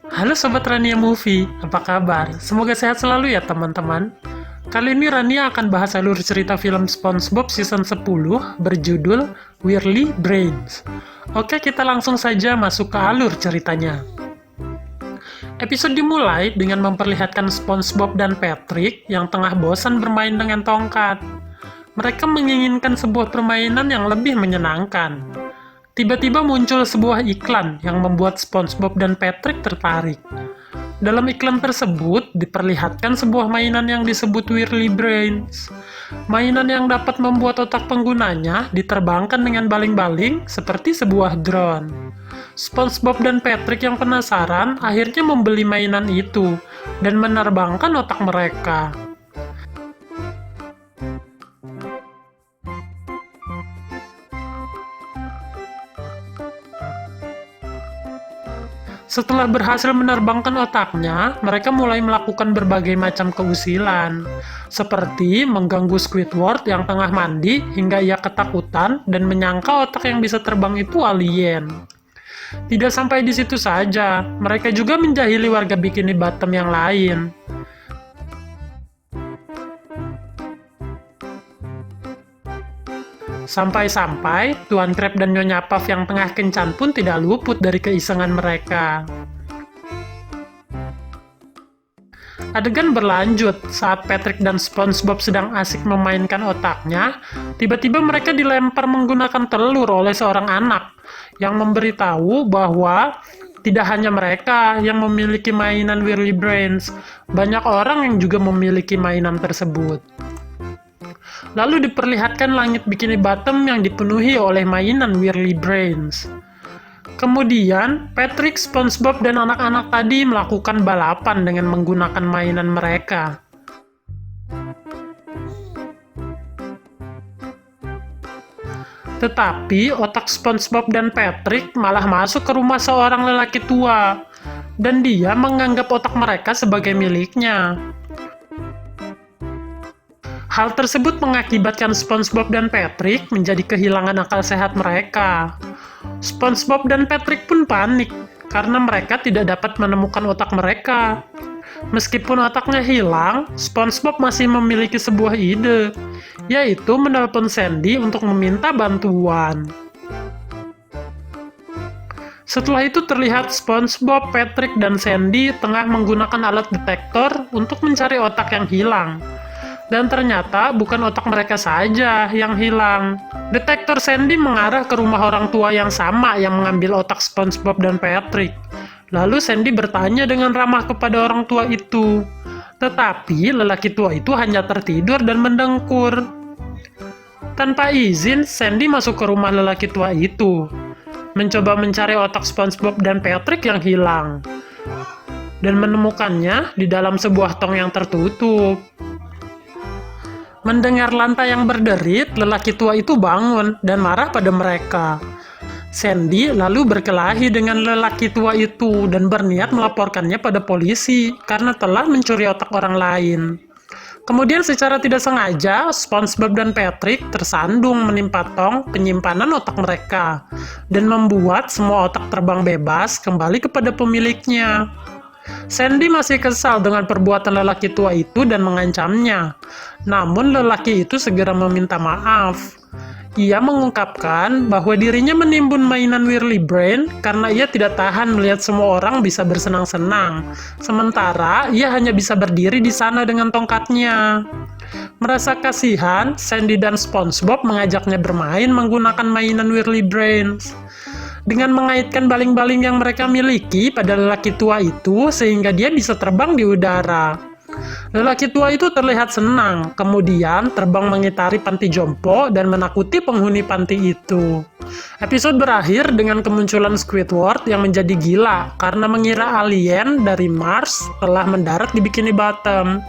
Halo Sobat Rania Movie, apa kabar? Semoga sehat selalu ya teman-teman. Kali ini Rania akan bahas alur cerita film SpongeBob season 10 berjudul Weirdly Brains. Oke, kita langsung saja masuk ke alur ceritanya. Episode dimulai dengan memperlihatkan SpongeBob dan Patrick yang tengah bosan bermain dengan tongkat. Mereka menginginkan sebuah permainan yang lebih menyenangkan. Tiba-tiba muncul sebuah iklan yang membuat SpongeBob dan Patrick tertarik. Dalam iklan tersebut diperlihatkan sebuah mainan yang disebut Weirdly Brains. Mainan yang dapat membuat otak penggunanya diterbangkan dengan baling-baling seperti sebuah drone. SpongeBob dan Patrick yang penasaran akhirnya membeli mainan itu dan menerbangkan otak mereka. Setelah berhasil menerbangkan otaknya, mereka mulai melakukan berbagai macam keusilan, seperti mengganggu Squidward yang tengah mandi hingga ia ketakutan dan menyangka otak yang bisa terbang itu alien. Tidak sampai di situ saja, mereka juga menjahili warga Bikini Bottom yang lain. Sampai-sampai Tuan Crab dan Nyonya Puff yang tengah kencan pun tidak luput dari keisengan mereka. Adegan berlanjut saat Patrick dan SpongeBob sedang asik memainkan otaknya, tiba-tiba mereka dilempar menggunakan telur oleh seorang anak yang memberitahu bahwa tidak hanya mereka yang memiliki mainan Weirdly Brains, banyak orang yang juga memiliki mainan tersebut. Lalu diperlihatkan langit Bikini Bottom yang dipenuhi oleh mainan Weirdly Brains. Kemudian, Patrick, SpongeBob, dan anak-anak tadi melakukan balapan dengan menggunakan mainan mereka. Tetapi, otak SpongeBob dan Patrick malah masuk ke rumah seorang lelaki tua, dan dia menganggap otak mereka sebagai miliknya. Hal tersebut mengakibatkan SpongeBob dan Patrick menjadi kehilangan akal sehat mereka. SpongeBob dan Patrick pun panik karena mereka tidak dapat menemukan otak mereka. Meskipun otaknya hilang, SpongeBob masih memiliki sebuah ide, yaitu menelpon Sandy untuk meminta bantuan. Setelah itu terlihat SpongeBob, Patrick, dan Sandy tengah menggunakan alat detektor untuk mencari otak yang hilang. Dan ternyata bukan otak mereka saja yang hilang. Detektor Sandy mengarah ke rumah orang tua yang sama yang mengambil otak SpongeBob dan Patrick. Lalu Sandy bertanya dengan ramah kepada orang tua itu. Tetapi lelaki tua itu hanya tertidur dan mendengkur. Tanpa izin, Sandy masuk ke rumah lelaki tua itu, mencoba mencari otak SpongeBob dan Patrick yang hilang, dan menemukannya di dalam sebuah tong yang tertutup. Mendengar lantai yang berderit, lelaki tua itu bangun dan marah pada mereka. Sandy lalu berkelahi dengan lelaki tua itu dan berniat melaporkannya pada polisi karena telah mencuri otak orang lain. Kemudian secara tidak sengaja, SpongeBob dan Patrick tersandung menimpa tong penyimpanan otak mereka dan membuat semua otak terbang bebas kembali kepada pemiliknya. Sandy masih kesal dengan perbuatan lelaki tua itu dan mengancamnya. Namun lelaki itu segera meminta maaf. Ia mengungkapkan bahwa dirinya menimbun mainan Weirdly Brain karena ia tidak tahan melihat semua orang bisa bersenang-senang. Sementara ia hanya bisa berdiri di sana dengan tongkatnya. Merasa kasihan, Sandy dan SpongeBob mengajaknya bermain menggunakan mainan Weirdly Brains. Dengan mengaitkan baling-baling yang mereka miliki pada lelaki tua itu sehingga dia bisa terbang di udara. Lelaki tua itu terlihat senang, kemudian terbang mengitari panti jompo dan menakuti penghuni panti itu. Episode berakhir dengan kemunculan Squidward yang menjadi gila karena mengira alien dari Mars telah mendarat di Bikini Bottom.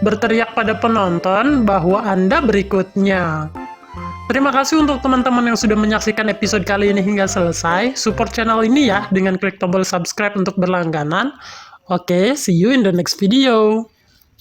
Berteriak pada penonton bahwa Anda berikutnya. Terima kasih untuk teman-teman yang sudah menyaksikan episode kali ini hingga selesai. Support channel ini ya dengan klik tombol subscribe untuk berlangganan. Oke, see you in the next video.